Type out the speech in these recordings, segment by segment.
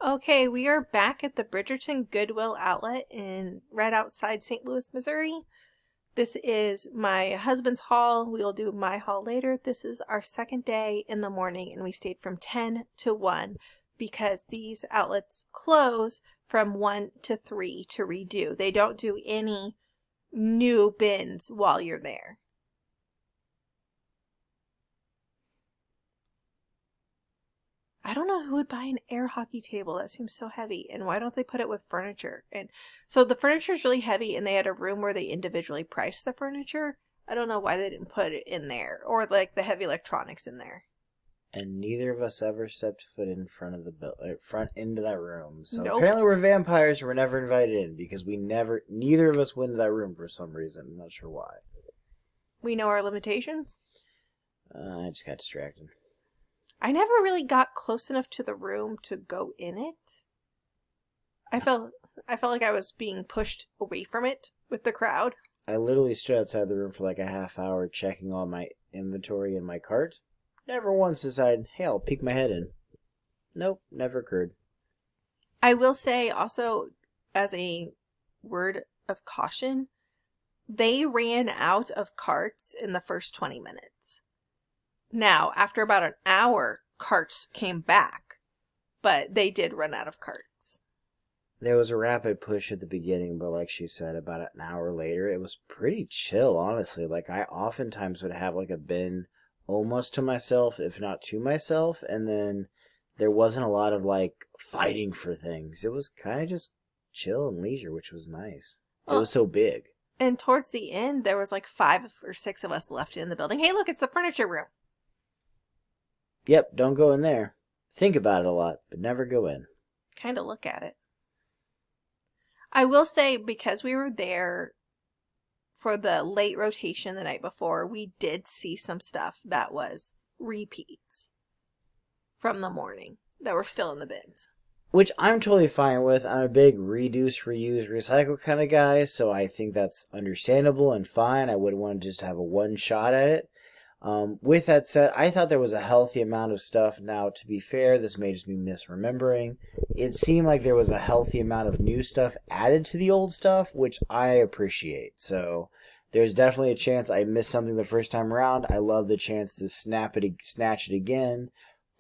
Okay, we are back at the Bridgeton Goodwill Outlet in right outside St. Louis, Missouri. This is my husband's haul. We will do my haul later. This is our second day in the morning, and we stayed from 10 to 1 because these outlets close from 1 to 3 to redo. They don't do any new bins while you're there. I don't know who would buy an air hockey table. That seems so heavy. And why don't they put it with furniture? And so the furniture is really heavy, and they had a room where they individually priced the furniture. I don't know why they didn't put it in there, or like the heavy electronics in there. And neither of us ever stepped foot in front of the front into that room. So Nope. apparently we're vampires and we're never invited in because neither of us went into that room for some reason. I'm not sure why. We know our limitations. I just got distracted. I never really got close enough to the room to go in it. I felt like I was being pushed away from it with the crowd. I literally stood outside the room for like a half hour checking all my inventory in my cart. Never once decided, hey, I'll peek my head in. Nope, never occurred. I will say also, as a word of caution, they ran out of carts in the first 20 minutes. Now, after about an hour, carts came back, but they did run out of carts. There was a rapid push at the beginning, but like she said, about an hour later, it was pretty chill, honestly. Like, I oftentimes would have like a bin almost to myself, if not to myself, and then there wasn't a lot of like fighting for things. It was kind of just chill and leisure, which was nice. It was so big. And towards the end, there was like 5 or 6 of us left in the building. Hey, look, it's the furniture room. Yep, don't go in there. Think about it a lot, but never go in. Kind of look at it. I will say, because we were there for the late rotation the night before, we did see some stuff that was repeats from the morning that were still in the bins. Which I'm totally fine with. I'm a big reduce, reuse, recycle kind of guy, so I think that's understandable and fine. I wouldn't want to just have a one shot at it. With that said, I thought there was a healthy amount of stuff. Now, to be fair, this may just be misremembering. It seemed like there was a healthy amount of new stuff added to the old stuff, which I appreciate. So there's definitely a chance I missed something the first time around. I love the chance to snatch it again.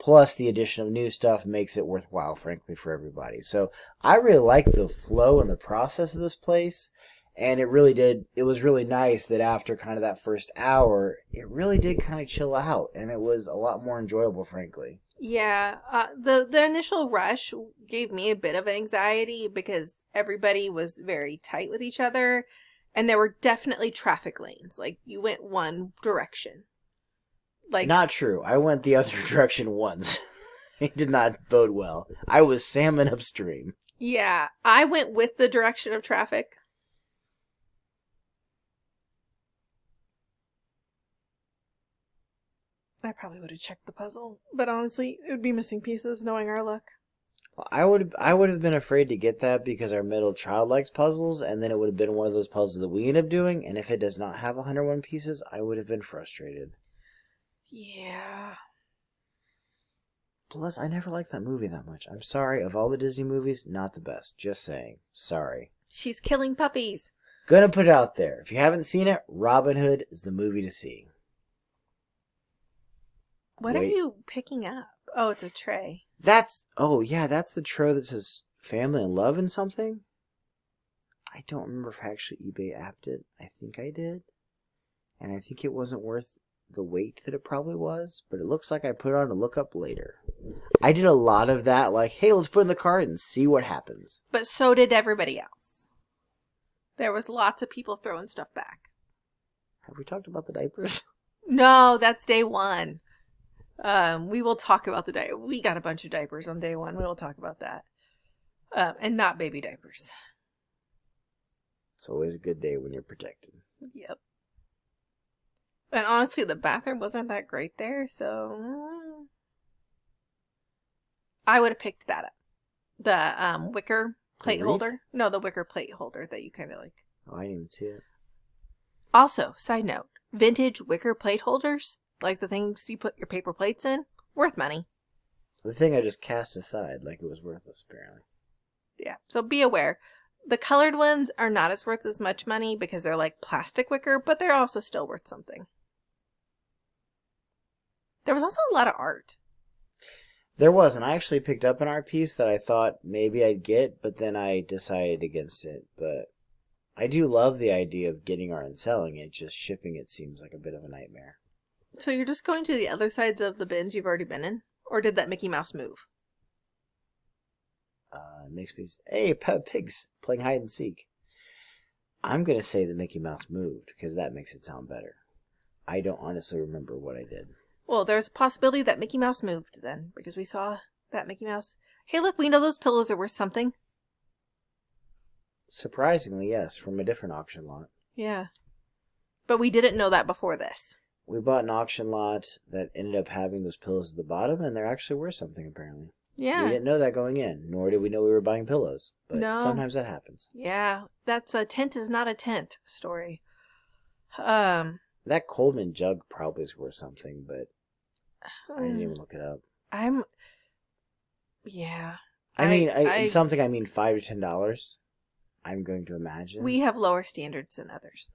Plus, the addition of new stuff makes it worthwhile, frankly, for everybody. So I really like the flow and the process of this place. And it was really nice that after kind of that first hour, it really did kind of chill out. And it was a lot more enjoyable, frankly. Yeah, the initial rush gave me a bit of anxiety because everybody was very tight with each other. And there were definitely traffic lanes. Like, you went one direction. Like, Not true. I went the other direction once. It did not bode well. I was salmon upstream. yeah, I went with the direction of traffic. I probably would have checked the puzzle, but honestly, it would be missing pieces knowing our luck. I would have been afraid to get that because our middle child likes puzzles, and then it would have been one of those puzzles that we end up doing, and if it does not have 101 pieces, I would have been frustrated. Yeah. Plus, I never liked that movie that much. I'm sorry, of all the Disney movies, not the best. Just saying. Sorry. She's killing puppies. Gonna put it out there. If you haven't seen it, Robin Hood is the movie to see. What are you picking up? Oh, it's a tray. That's the tray that says family and love and something. I don't remember if I actually eBay apped it. I think I did. And I think it wasn't worth the weight that it probably was, but it looks like I put it on to look up later. I did a lot of that, like, hey, let's put it in the cart and see what happens. But so did everybody else. There was lots of people throwing stuff back. Have we talked about the diapers? No, that's day one. We will talk about the diaper. We got a bunch of diapers on day one. We will talk about that. And not baby diapers. It's always a good day when you're protected. Yep. And honestly, the bathroom wasn't that great there, so I would have picked that up. The wicker plate holder. No, the wicker plate holder that you kind of like. Oh, I didn't even see it. Also, side note, vintage wicker plate holders, like the things you put your paper plates in, worth money. The thing I just cast aside like it was worthless, apparently. Yeah, so be aware. The colored ones are not as worth as much money because they're like plastic wicker, but they're also still worth something. There was also a lot of art. There was, and I actually picked up an art piece that I thought maybe I'd get, but then I decided against it. But I do love the idea of getting art and selling it, just shipping it seems like a bit of a nightmare. So you're just going to the other sides of the bins you've already been in? Or did that Mickey Mouse move? Makes me... Hey, pigs playing hide and seek. I'm going to say the Mickey Mouse moved, because that makes it sound better. I don't honestly remember what I did. Well, there's a possibility that Mickey Mouse moved then, because we saw that Mickey Mouse. Hey, look, we know those pillows are worth something. Surprisingly, yes, from a different auction lot. Yeah. But we didn't know that before this. We bought an auction lot that ended up having those pillows at the bottom, and they're actually worth something, apparently. Yeah. We didn't know that going in, nor did we know we were buying pillows. But No. sometimes that happens. Yeah, that's a tent is not a tent story. That Coleman jug probably is worth something, but I didn't even look it up. Yeah. I mean, something I mean $5 to $10. I'm going to imagine. We have lower standards than others.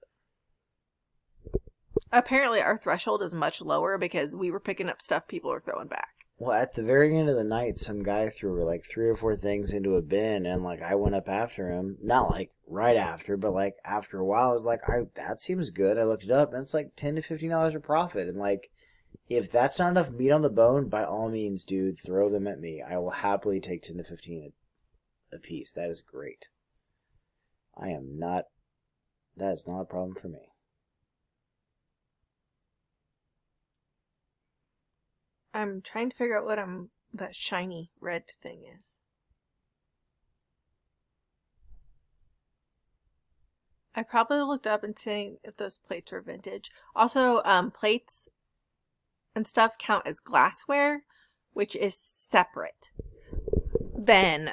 Apparently, our threshold is much lower because we were picking up stuff people are throwing back. Well, at the very end of the night, some guy threw like 3 or 4 things into a bin, and like I went up after him. Not like right after, but like after a while, I was like, that seems good. I looked it up, and it's like $10 to $15 of profit. And like, if that's not enough meat on the bone, by all means, dude, throw them at me. I will happily take 10 to 15 a piece. That is great. That is not a problem for me. I'm trying to figure out what that shiny red thing is. I probably looked up and seen if those plates were vintage. Also, plates and stuff count as glassware, which is separate than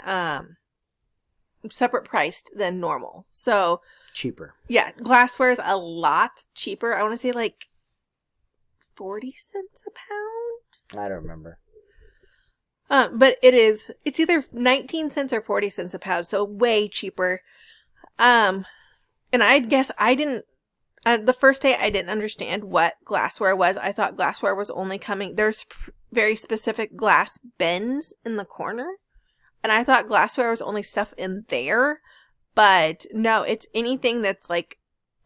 separate priced than normal. So cheaper. Yeah, glassware is a lot cheaper. I want to say like 40 cents a pound. I don't remember. But it's either 19 cents or 40 cents a pound, so way cheaper. And I guess the first day I didn't understand what glassware was. I thought glassware was only there's very specific glass bins in the corner. And I thought glassware was only stuff in there. But no, it's anything that's like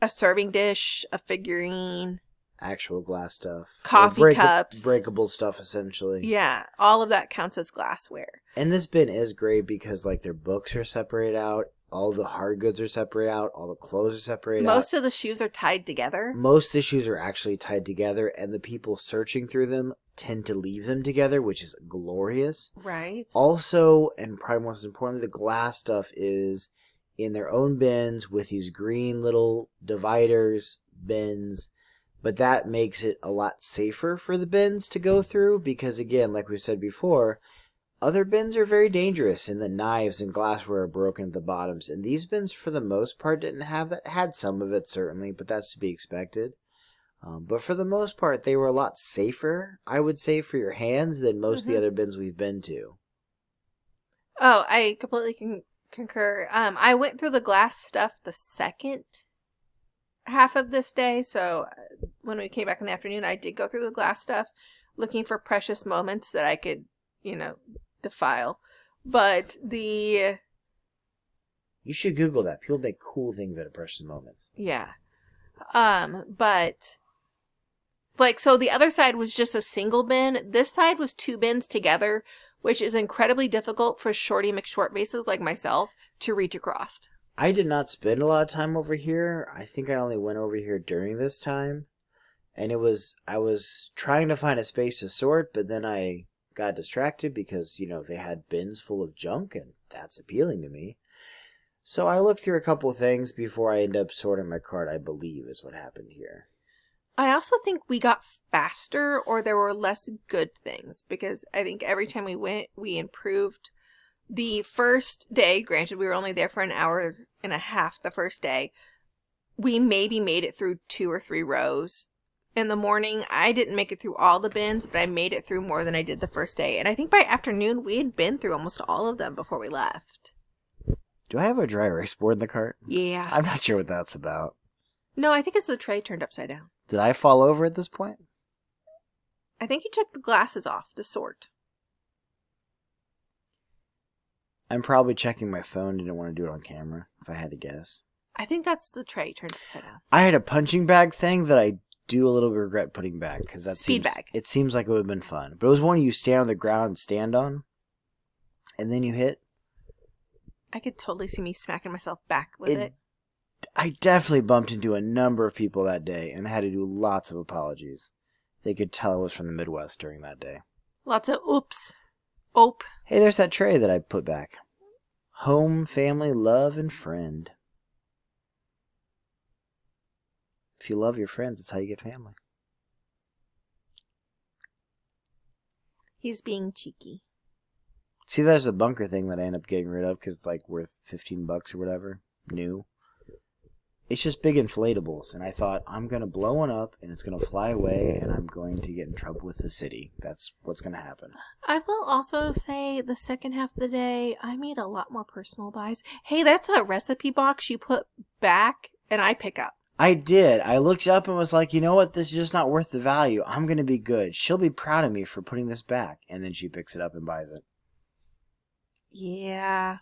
a serving dish, a figurine. Actual glass stuff. Coffee cups. Breakable stuff, essentially. Yeah, all of that counts as glassware. And this bin is great because like their books are separated out. All the hard goods are separated out. All the clothes are separated out. Most of the shoes are tied together. Most of the shoes are actually tied together, and the people searching through them tend to leave them together, which is glorious. Right. Also, and probably most importantly, the glass stuff is in their own bins with these green little dividers, bins. But that makes it a lot safer for the bins to go through because, again, like we said before, other bins are very dangerous and the knives and glassware are broken at the bottoms. And these bins, for the most part, didn't have that. Had some of it, certainly, but that's to be expected. But for the most part, they were a lot safer, I would say, for your hands than most of the other bins we've been to. Oh, I completely concur. I went through the glass stuff the second half of this day, so when we came back in the afternoon, I did go through the glass stuff looking for precious moments that I could, defile. But you should Google that. People make cool things out of precious moments. Yeah. But so the other side was just a single bin. This side was 2 bins together, which is incredibly difficult for Shorty McShort vases like myself to reach across. I did not spend a lot of time over here. I think I only went over here during this time. And I was trying to find a space to sort, but then I got distracted because, they had bins full of junk, and that's appealing to me. So I looked through a couple things before I ended up sorting my cart, I believe is what happened here. I also think we got faster or there were less good things because I think every time we went, we improved. The first day, granted, we were only there for an hour and a half the first day. We maybe made it through 2 or 3 rows in the morning. I didn't make it through all the bins, but I made it through more than I did the first day. And I think by afternoon, we had been through almost all of them before we left. Do I have a dry erase board in the cart? Yeah. I'm not sure what that's about. No, I think it's the tray turned upside down. Did I fall over at this point? I think you took the glasses off to sort. I'm probably checking my phone. Didn't want to do it on camera, if I had to guess. I think that's the tray turned upside down. I had a punching bag thing that I do a little bit regret putting back because that Speed bag. It seems like it would have been fun, but it was one you stand on the ground and stand on, and then you hit. I could totally see me smacking myself back with it. I definitely bumped into a number of people that day and had to do lots of apologies. They could tell I was from the Midwest during that day. Lots of oops. Ope. Hey, there's that tray that I put back. Home, family, love, and friend. If you love your friends, that's how you get family. He's being cheeky. See, there's a bunker thing that I end up getting rid of because it's like worth $15 or whatever. New. It's just big inflatables, and I thought, I'm going to blow one up, and it's going to fly away, and I'm going to get in trouble with the city. That's what's going to happen. I will also say the second half of the day, I made a lot more personal buys. Hey, that's a recipe box you put back, and I pick up. I did. I looked up and was like, you know what? This is just not worth the value. I'm going to be good. She'll be proud of me for putting this back. And then she picks it up and buys it. Yeah.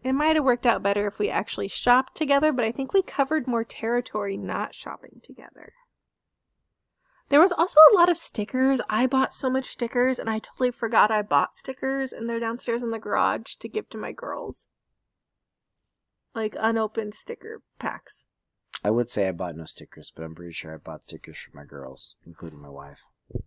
It might have worked out better if we actually shopped together, but I think we covered more territory not shopping together. There was also a lot of stickers. I bought so much stickers, and I totally forgot I bought stickers, and they're downstairs in the garage to give to my girls. Like unopened sticker packs. I would say I bought no stickers, but I'm pretty sure I bought stickers for my girls, including my wife.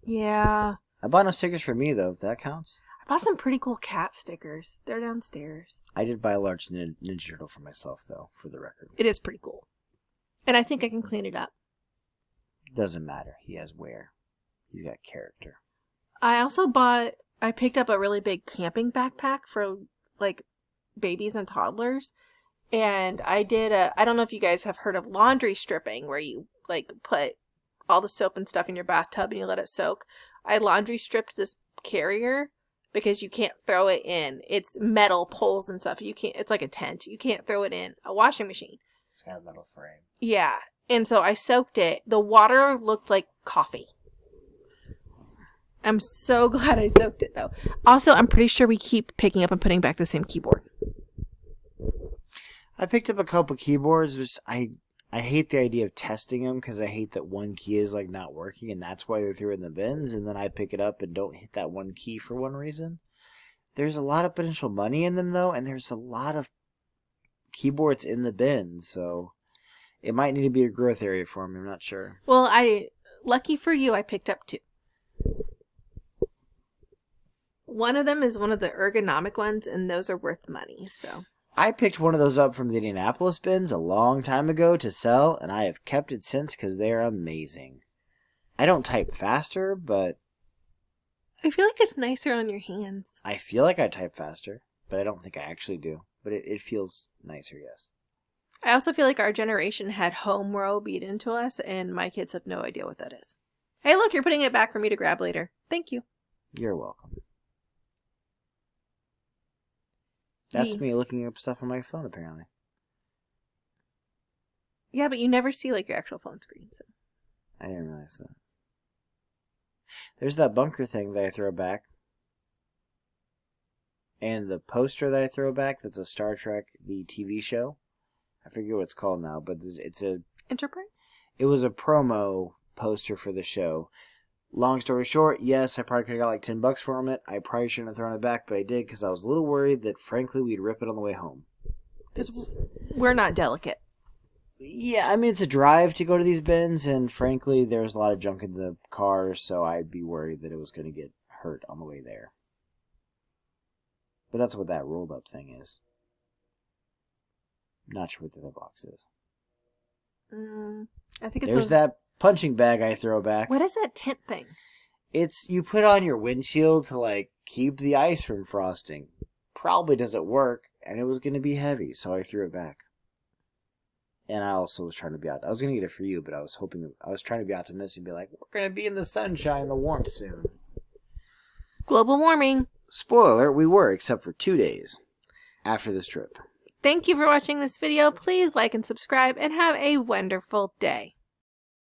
Yeah. I bought no stickers for me, though, if that counts. I bought some pretty cool cat stickers. They're downstairs. I did buy a large Ninja Turtle for myself, though, for the record. It is pretty cool. And I think I can clean it up. Doesn't matter. He has wear. He's got character. I picked up a really big camping backpack for, like, babies and toddlers. And I don't know if you guys have heard of laundry stripping, where you, like, put all the soap and stuff in your bathtub and you let it soak. I laundry stripped this carrier because you can't throw it in. It's metal poles and stuff. It's like a tent. You can't throw it in a washing machine. It's got a metal frame. Yeah. And so I soaked it. The water looked like coffee. I'm so glad I soaked it, though. Also, I'm pretty sure we keep picking up and putting back the same keyboard. I picked up a couple keyboards, which I hate the idea of testing them because I hate that one key is like not working, and that's why they threw it in the bins, and then I pick it up and don't hit that one key for one reason. There's a lot of potential money in them, though, and there's a lot of keyboards in the bin, so it might need to be a growth area for me. I'm not sure. Well, lucky for you, I picked up 2. One of them is one of the ergonomic ones, and those are worth the money, so... I picked one of those up from the Indianapolis bins a long time ago to sell, and I have kept it since because they're amazing. I don't type faster, but... I feel like it's nicer on your hands. I feel like I type faster, but I don't think I actually do. But it feels nicer, yes. I also feel like our generation had home row beat into us, and my kids have no idea what that is. Hey, look, you're putting it back for me to grab later. Thank you. You're welcome. That's me looking up stuff on my phone, apparently. Yeah, but you never see, like, your actual phone screen. So. I didn't realize that. There's that bunker thing that I throw back. And the poster that I throw back, that's a Star Trek, the TV show. I forget what it's called now, but it's a... Enterprise? It was a promo poster for the show. Long story short, yes, I probably could have got like $10 from it. I probably shouldn't have thrown it back, but I did because I was a little worried that, frankly, we'd rip it on the way home. We're not delicate. Yeah, I mean, it's a drive to go to these bins, and frankly, there's a lot of junk in the car, so I'd be worried that it was going to get hurt on the way there. But that's what that rolled up thing is. Not sure what the other box is. I think it's There's that punching bag I throw back. What is that tent thing? It's you put on your windshield to like keep the ice from frosting. Probably doesn't work, and it was going to be heavy, so I threw it back. And I also was trying to be I was going to get it for you, but I was trying to be optimistic and be like, we're going to be in the sunshine and the warmth soon. Global warming. Spoiler alert, we were, except for 2 days after this trip. Thank you for watching this video. Please like and subscribe and have a wonderful day.